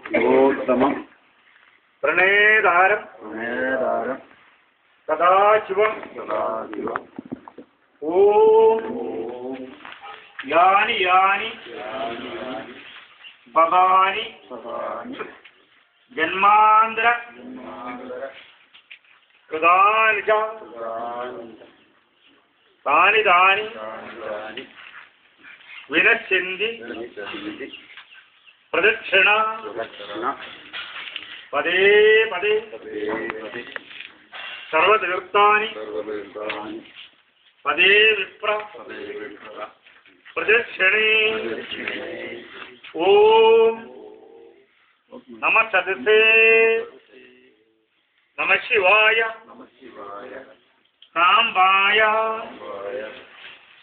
ശിവോത്തമം പ്രണേതാരം സദാശിവം ഓം യാനി യാനി പദാനി ജന്മാന്തര കൃതാനി ച താനി താനി വിനശ്യന്തി പ്രദക്ഷിണ പദേ പദേ സർവതീർത്ഥാനി പദേ വിപ്ര പ്രദക്ഷിണേ ഓം നമ സദസേ നമ ശിവായ സാംബായ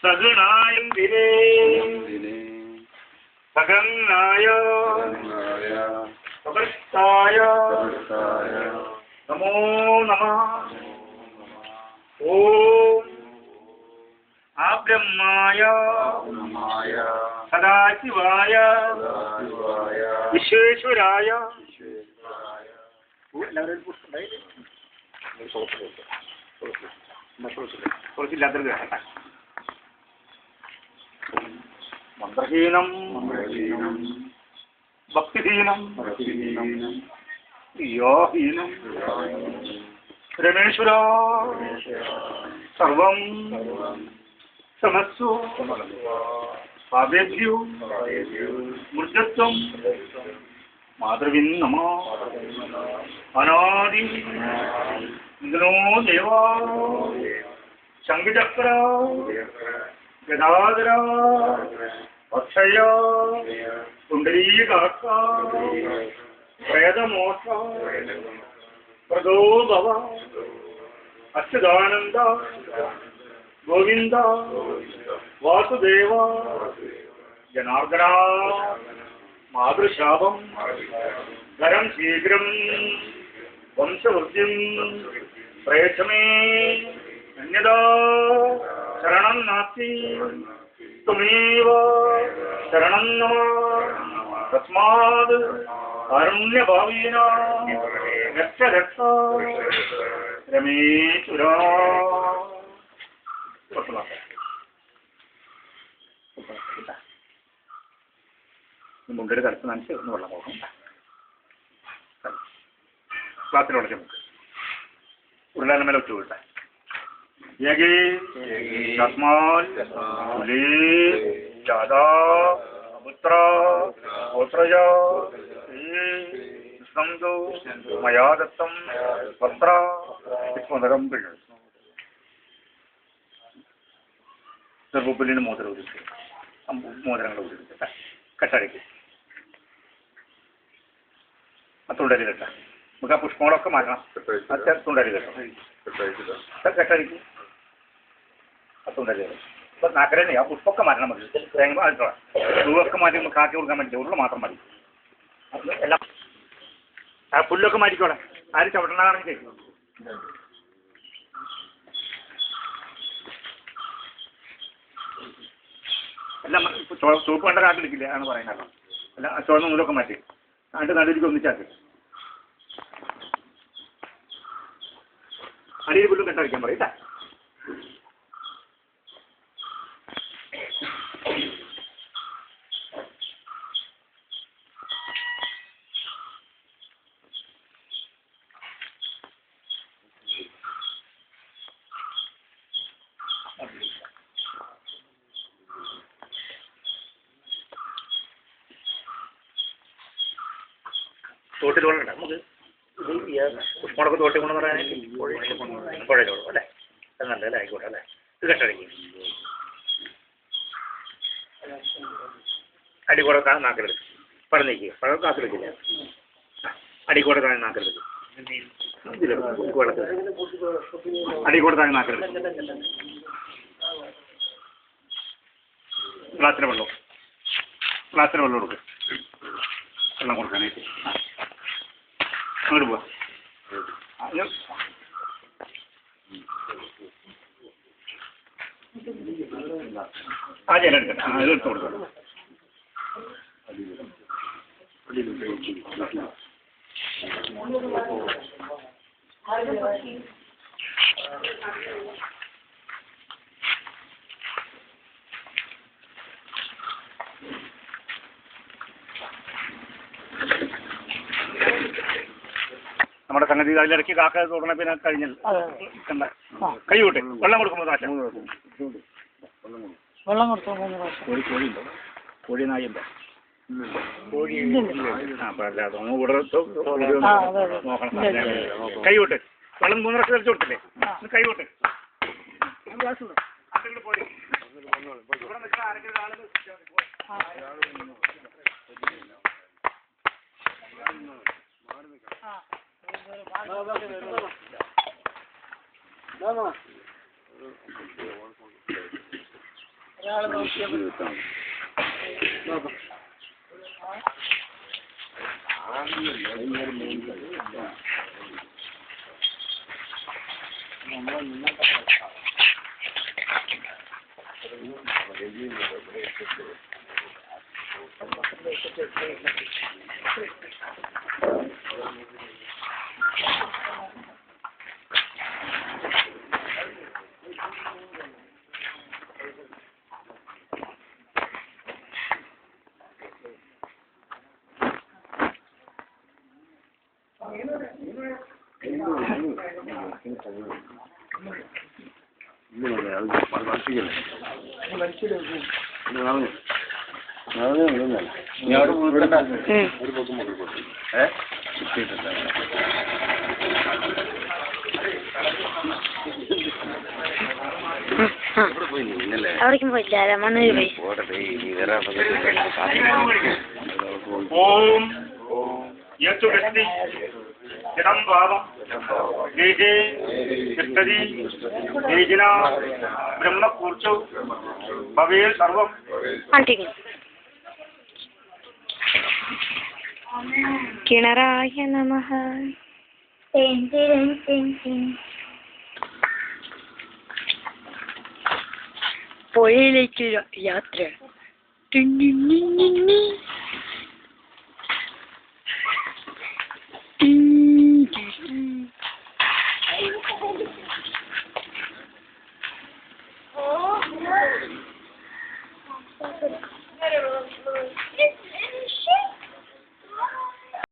സഗുണായന്തിരേ സഗന്നായ സപൃഷ്ടായ നമോ നമഃ. ഓം ആബ്രഹ്മായ സദാശിവായ വിശ്വേശ്വരായ കുറച്ചില്ലാത്തത് മന്ത്രഹീനം ഭക്തിഹീനം യോഹീനം രമേശ്വര സർവം സമസ്തു പാദേഭ്യോ മൃജത്വം മാതൃവിൻ നമോ അനാദി ഇന്ദ്രോ ദേവാ ശംഖചക്ര ഗദാധര അക്ഷയ കുണ്ഡലീകാക്ഷ പ്രേതമോക്ഷ പ്രദോ ഭവ അച്യുതാനന്ദ ഗോവിന്ദ വാസുദേവ ജനാർദ്ദന മാതൃശാപം ധരം ശീഘ്രം വംശവൃദ്ധിം പ്രയച്ഛമേ അന്യഥാ ശരണം നാസ്തി ത്വമേവ ശരണം മമ തസ്മാത് കാരുണ്യഭാവേന രക്ഷ രക്ഷ രമേശ്വര. മുണ്ടൊരു കടുത്ത് നനച്ച് ഒന്ന് വെള്ളം പോകണം. ക്ലാസ്സിലുള്ള നമുക്ക് ഉരുളാന മേലെ ഒറ്റ വിട്ടാൽ മയാ ദത്തം വസ്ത്ര വിസ്മതകം പിഴു ചെറുപ്പുല്ലിന് മോതിരം ഒതുക്കി മോതിരങ്ങൾ ഒതുക്കി കെട്ടടിക്ക് ആ തുണ്ടരി കെട്ട നമുക്ക് ആ പുഷ്പങ്ങളൊക്കെ മാറ്റണം. തുണ്ടരി കെട്ടും കെട്ടടിക്ക് ആ തുണ്ടരി കെട്ടും. അപ്പം നാക്കരനെ ആ പുഷ്പമൊക്കെ മാറ്റണം. മതി തേങ്ങ മാറ്റണം. പൂവൊക്കെ മാറ്റി നമുക്ക് കാക്കി കൊടുക്കാൻ പറ്റില്ല. ഉരുള മാത്രം മതി. എല്ലാം ആ പുല്ലൊക്കെ മാറ്റിക്കോളെ. ആരും ചവിട്ടണാണെങ്കിൽ എല്ലാം ചുവപ്പ് കണ്ട കാട്ടിലിരിക്കില്ല ആണ് പറയുന്നത്. എല്ലാം ചുവന്ന നൂലൊക്കെ മാറ്റി അതിൻ്റെ നടുവിലേക്ക് ഒന്നിച്ചാക്കി അടിയിൽ പുല്ലും കെട്ടടിക്കാൻ പറയും. തോട്ടിൽ കൊള്ളണ്ട നമുക്ക് പുഷ്പങ്ങളൊക്കെ തോട്ടിൽ കൊണ്ടെന്ന് പറയാനായിട്ട് പുഴയിലോടും അല്ലേ? അത് നല്ലതല്ലേ? ആയിക്കോട്ടെ അല്ലേ? ഇത് കെട്ടടിക്കും. അടിക്കൂടെ നാക്കിലെടുക്കും. പഴം നീക്കുക. പഴം നാക്കിലെടുക്കില്ല. അടിക്കൂടെ താഴെ നാക്കിലെടുക്കും. വെള്ളത്തിൽ അടിക്കൂടെ താഴെ നാക്കിലെടുക്കും. ഗ്ലാസ്സിന് വെള്ളം കൊടുക്കും. വെള്ളം കൊടുക്കാനായിട്ട് അങ്ങോട്ട് പോവാ. ആ ജലം എടുക്കട്ടെ. അത് എടുത്ത് കൊടുക്കണം. നമ്മുടെ സംഗതി അതിലിടയ്ക്ക് കാക്ക തുടങ്ങണ പിന്നെ കഴിഞ്ഞല്ലോ കൈ കൂട്ടെ വെള്ളം കൊടുക്കുമ്പോൾ വെള്ളം കൊടുത്തു 3 പ്രാവശ്യം. കോഴിയുണ്ടോ? കോഴി നായുണ്ടോ? നോക്കണം. കൈ കൂട്ട് വെള്ളം 3 പ്രാവശ്യം തെളിച്ചു കൊടുത്തില്ലേ? കൈ കൂട്ട് പോയി ഇവിടെ നിൽക്കുന്ന ആരെങ്കിലും ആളുകൾ അവിടേക്കും പോയില്ല മണ്ണൂര് പോയി. ഓം യേശു വ്യക്തി ജഡം ഭാവം ദേഹേ തിഷ്ഠതി ദേഹിന ബ്രഹ്മകൂർച്ചൗ ഭവേൽ സർവം. കിണറായ നമഃ. പുഴയിലേക്ക് യാത്ര.